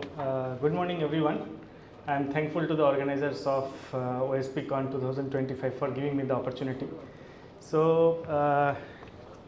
Good morning everyone. I am thankful to the organizers of OSPCON 2025 for giving me the opportunity.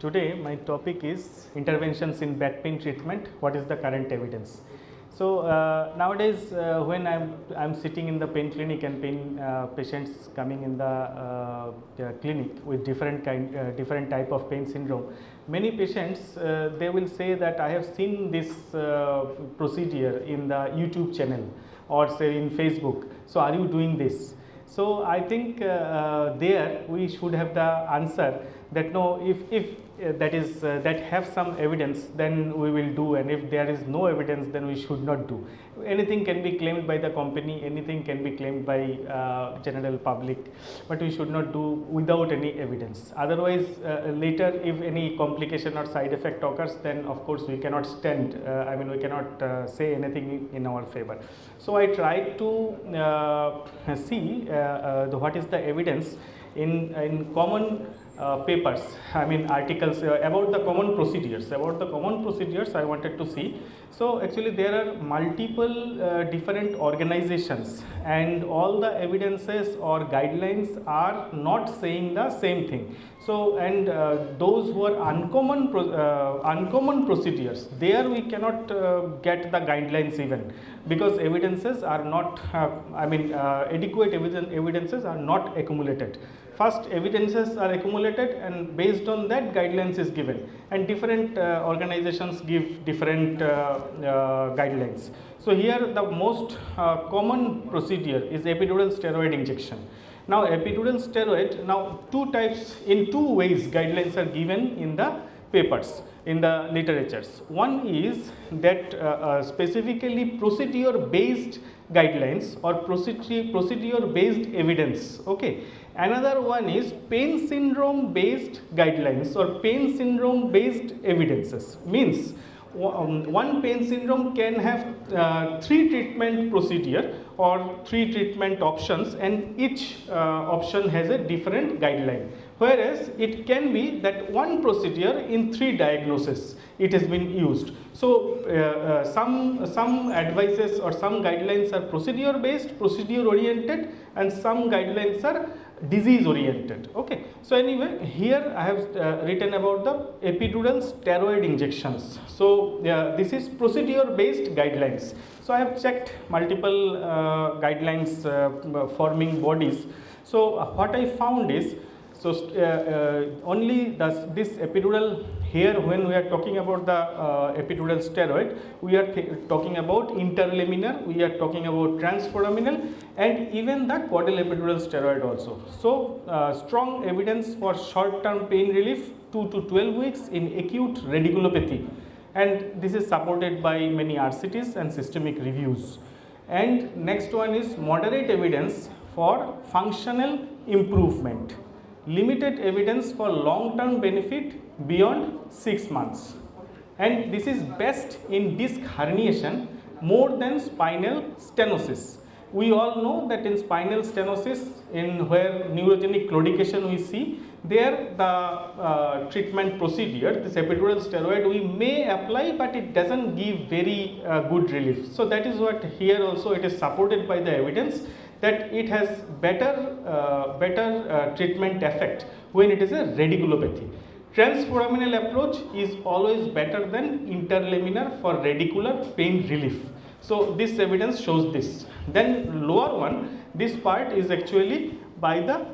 Today my topic is interventions in back pain treatment. What is the current evidence? Nowadays when I'm sitting in the pain clinic and pain patients coming in the clinic with different type of pain syndrome, many patients they will say that I have seen this procedure in the YouTube channel or say in Facebook, so are you doing this? So I think there we should have the answer that no, if that have some evidence, then we will do, and if there is no evidence, then we should not do. Anything can be claimed by the company, anything can be claimed by general public, but we should not do without any evidence. Otherwise later if any complication or side effect occurs, then of course we cannot stand, we cannot say anything in our favor. So I tried to see what is the evidence in common papers, articles about the common procedures. I wanted to see. So actually there are multiple different organizations, and all the evidences or guidelines are not saying the same thing. So and those who are uncommon procedures, there we cannot get the guidelines even, because evidences are not adequate evidences are not accumulated. First evidences are accumulated, and based on that guidelines is given, and different organizations give different guidelines. So here the most common procedure is epidural steroid injection. Now epidural steroid, now two types, in two ways guidelines are given in the papers, in the literatures. One is that specifically procedure based guidelines or procedure based evidence. Okay. Another one is pain syndrome based guidelines or pain syndrome based evidences. Means one pain syndrome can have three treatment procedure or three treatment options, and each option has a different guideline. Whereas it can be that one procedure in three diagnoses it has been used. So some advices or some guidelines are procedure based, procedure oriented, and some guidelines are disease oriented. Okay. So anyway, here I have written about the epidural steroid injections. So this is procedure based guidelines. So I have checked multiple guidelines forming bodies. So what I found is, so only this epidural, here when we are talking about the epidural steroid, we are talking about interlaminar, we are talking about transforaminal, and even the caudal epidural steroid also. So strong evidence for short term pain relief 2 to 12 weeks in acute radiculopathy, and this is supported by many RCTs and systemic reviews. And next one is moderate evidence for functional improvement, limited evidence for long term benefit beyond 6 months, and this is best in disc herniation more than spinal stenosis. We all know that in spinal stenosis, in where neurogenic claudication we see, there the treatment procedure, this epidural steroid, we may apply, but it doesn't give very good relief. So that is what here also it is supported by the evidence that it has better treatment effect when it is a radiculopathy. Transforaminal approach is always better than interlaminar for radicular pain relief. So this evidence shows this. Then lower one, this part is actually by the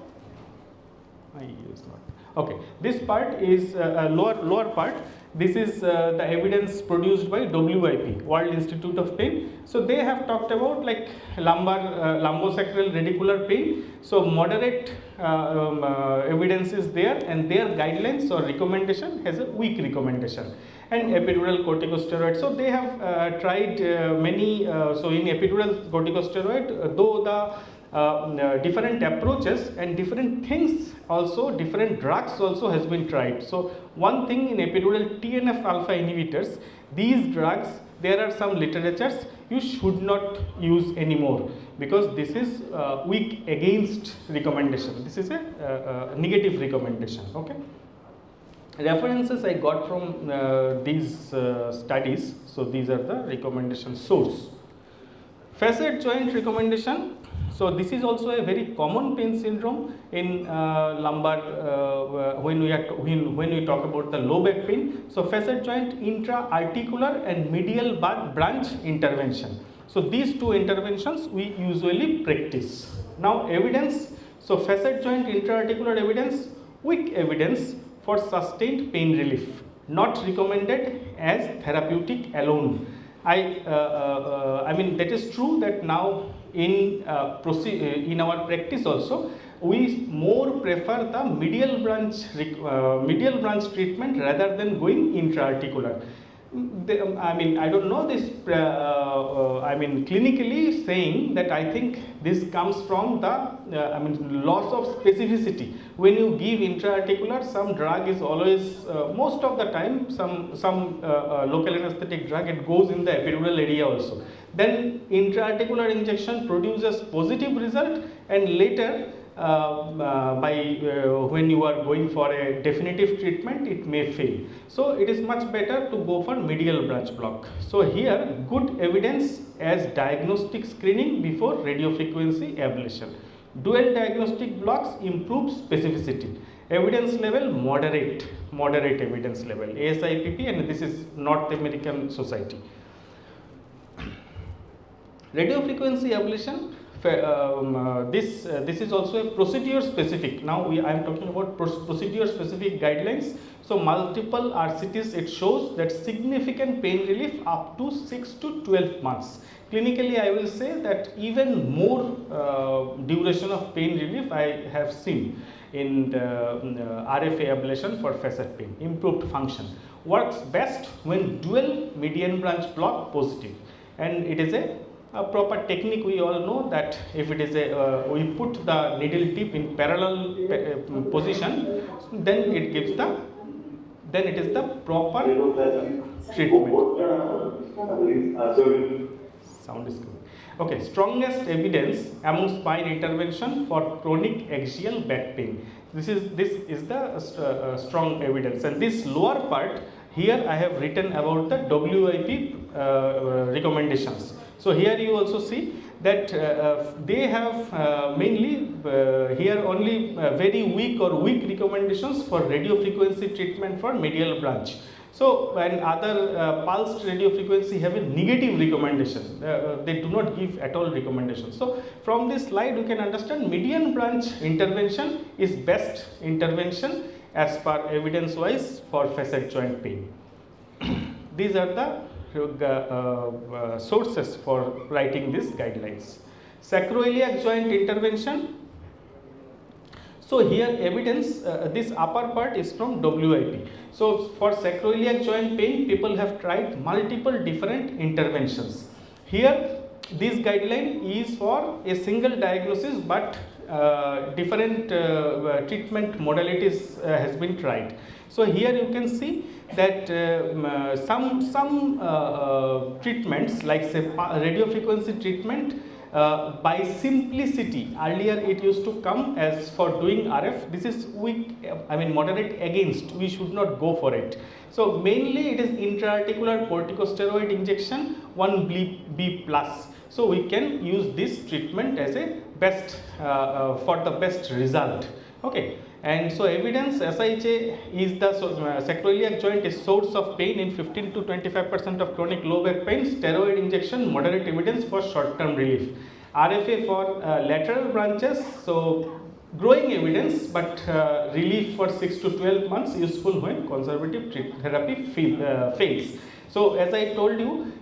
this part is lower part. This is the evidence produced by WIP, World Institute of Pain. So they have talked about like lumbosacral radicular pain. So moderate evidence is there, and their guidelines or recommendation has a weak recommendation. And epidural corticosteroid. So they have tried many. So in epidural corticosteroid, though the different approaches and different things also, different drugs also has been tried. So one thing in epidural TNF alpha inhibitors, these drugs, there are some literatures you should not use anymore, because this is weak against recommendation. This is a negative recommendation. Okay. References I got from these studies. So these are the recommendation source. Facet joint recommendation. So this is also a very common pain syndrome in lumbar when we talk about the low back pain. So facet joint intra-articular and medial branch intervention. So these two interventions we usually practice. Now evidence. So facet joint intra-articular evidence, weak evidence for sustained pain relief, not recommended as therapeutic alone. I mean that is true that now in our practice also we more prefer the medial branch treatment rather than going intra-articular. I mean, I don't know this, I mean, clinically saying that I think this comes from the, I mean, loss of specificity. When you give intra-articular, some drug is always, most of the time, some local anesthetic drug, it goes in the epidural area also. Then intra-articular injection produces positive result, and later when you are going for a definitive treatment, it may fail. So it is much better to go for medial branch block. So here good evidence as diagnostic screening before radiofrequency ablation. Dual diagnostic blocks improve specificity. Evidence level moderate evidence level, ASIPP, and this is North American Society. Radiofrequency ablation. This is also a procedure specific. Now I am talking about procedure specific guidelines. So multiple RCTs, it shows that significant pain relief up to 6 to 12 months. Clinically, I will say that even more duration of pain relief I have seen in the RFA ablation for facet pain. Improved function works best when dual median branch block positive, and it is a proper technique. We all know that if it is a we put the needle tip in parallel position, then it gives the, then it is the proper treatment. Sound is good. Okay, strongest evidence among spine intervention for chronic axial back pain. This is the strong evidence, and this lower part here I have written about the WIP recommendations. So here you also see that they have mainly here only very weak recommendations for radiofrequency treatment for medial branch. So and other pulsed radiofrequency have a negative recommendation. They do not give at all recommendations. So from this slide you can understand median branch intervention is best intervention as per evidence wise for facet joint pain. These are the sources for writing these guidelines. Sacroiliac joint intervention. So here evidence, this upper part is from WIP. So for sacroiliac joint pain, people have tried multiple different interventions. Here this guideline is for a single diagnosis, but different treatment modalities has been tried. So here you can see that some treatments like say radiofrequency treatment by simplicity, earlier it used to come as for doing RF, this is weak, I mean moderate against, we should not go for it. So mainly it is intra-articular corticosteroid injection 1B plus. So we can use this treatment as a best for the best result. Okay. And so evidence SIHA is the sacroiliac joint is source of pain in 15 to 25% of chronic low back pain. Steroid injection moderate evidence for short term relief. RFA for lateral branches, so growing evidence, but relief for 6 to 12 months, useful when conservative therapy fails. So as I told you,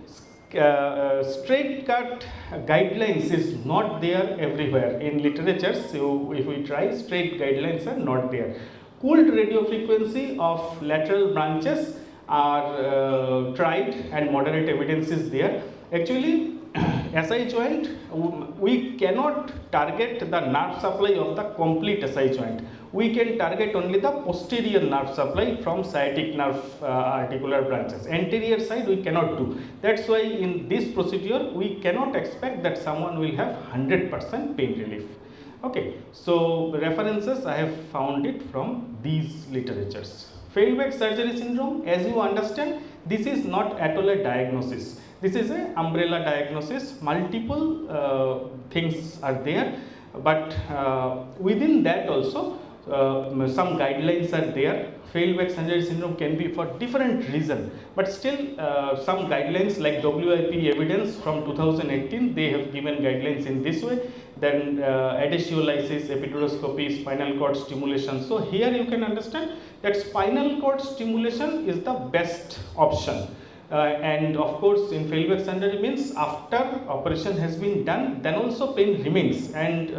straight cut guidelines is not there everywhere in literature. So if we try, straight guidelines are not there. Cooled radiofrequency of lateral branches are tried and moderate evidence is there. Actually SI joint, we cannot target the nerve supply of the complete SI joint. We can target only the posterior nerve supply from sciatic nerve articular branches. Anterior side we cannot do. That's why in this procedure we cannot expect that someone will have 100% pain relief. Okay, so references I have found it from these literatures. Failed back surgery syndrome, as you understand, this is not at all a diagnosis. This is a umbrella diagnosis, multiple things are there, but within that also some guidelines are there. Failed back surgery syndrome can be for different reason, but still some guidelines like WIP evidence from 2018, they have given guidelines in this way. Then adhesiolysis, epiduroscopy, spinal cord stimulation. So here you can understand that spinal cord stimulation is the best option. And of course, in failed back surgery means after operation has been done, then also pain remains. And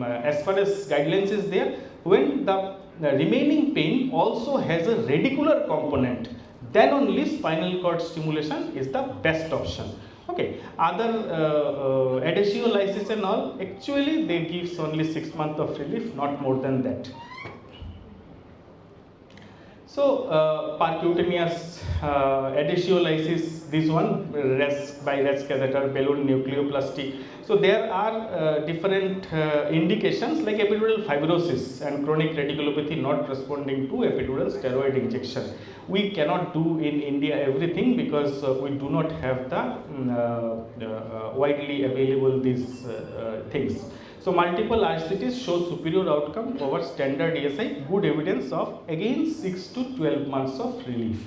as far as guidelines is there, when the remaining pain also has a radicular component, then only spinal cord stimulation is the best option. Okay, other adhesiolysis and all, actually they gives only 6 months of relief, not more than that. So, percutaneous adhesiolysis, this one by Res catheter, balloon nucleoplasty. So, there are different indications like epidural fibrosis and chronic radiculopathy not responding to epidural steroid injection. We cannot do in India everything because we do not have the widely available these things. So, multiple RCTs show superior outcome over standard ESI, good evidence of again 6 to 12 months of relief.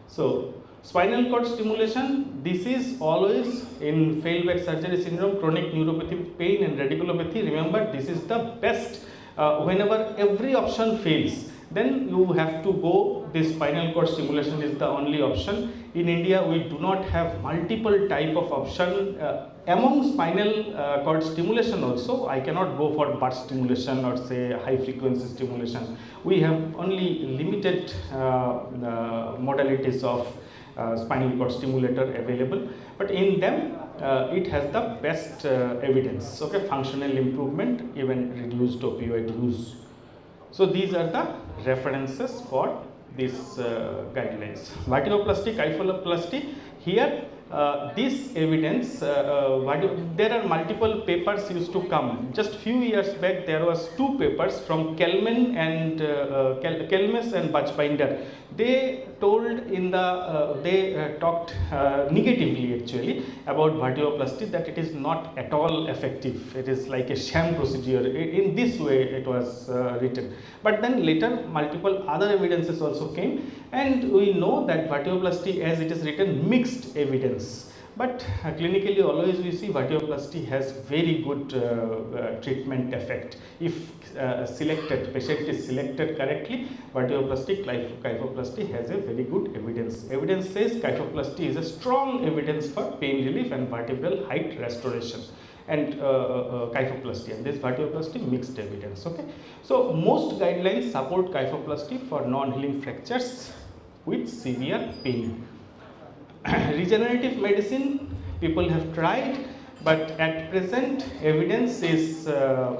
So, spinal cord stimulation, this is always in failed back surgery syndrome, chronic neuropathy, pain and radiculopathy. Remember, this is the best whenever every option fails. Then you have to go, this spinal cord stimulation is the only option. In India, we do not have multiple type of option. Among spinal cord stimulation also, I cannot go for burst stimulation or say high frequency stimulation. We have only limited modalities of spinal cord stimulator available, but in them it has the best evidence, okay, functional improvement, even reduced opioid use. So these are the references for these guidelines. Vertebroplasty, Kyphoplasty, here this evidence, there are multiple papers used to come. Just few years back there was 2 papers from Kelman and Kelmes and Bachbinder. They told in the, they talked negatively actually about vertebroplasty, that it is not at all effective. It is like a sham procedure. In this way it was written. But then later multiple other evidences also came, and we know that vertebroplasty, as it is written, mixed evidence. But clinically always we see vertebroplasty has very good treatment effect. If selected, patient is selected correctly, vertebroplasty, kyphoplasty has a very good evidence. Evidence says kyphoplasty is a strong evidence for pain relief and vertebral height restoration, and kyphoplasty, and this vertebroplasty mixed evidence. Okay, so most guidelines support kyphoplasty for non-healing fractures with severe pain. Regenerative medicine, people have tried, but at present evidence is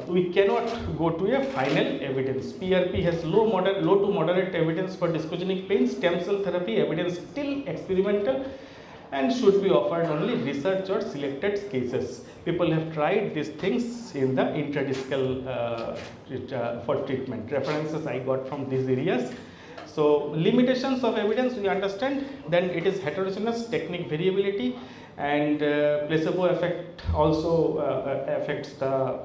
we cannot go to a final evidence. PRP has low to moderate evidence for discogenic pain. Stem cell therapy evidence still experimental and should be offered only research or selected cases. People have tried these things in the intradiscal for treatment. References I got from these areas. So limitations of evidence we understand, then it is heterogeneous, technique variability, and placebo effect also affects the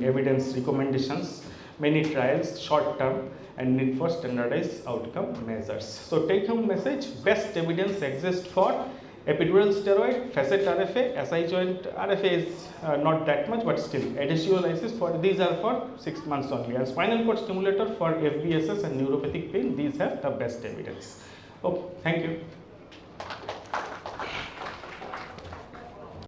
evidence recommendations. Many trials, short term, and need for standardized outcome measures. So take home message: best evidence exists for epidural steroid, facet RFA, SI joint RFA is not that much, but still adhesiolysis, for these are for 6 months only, and spinal cord stimulator for FBSS and neuropathic pain, these have the best evidence. Okay, thank you.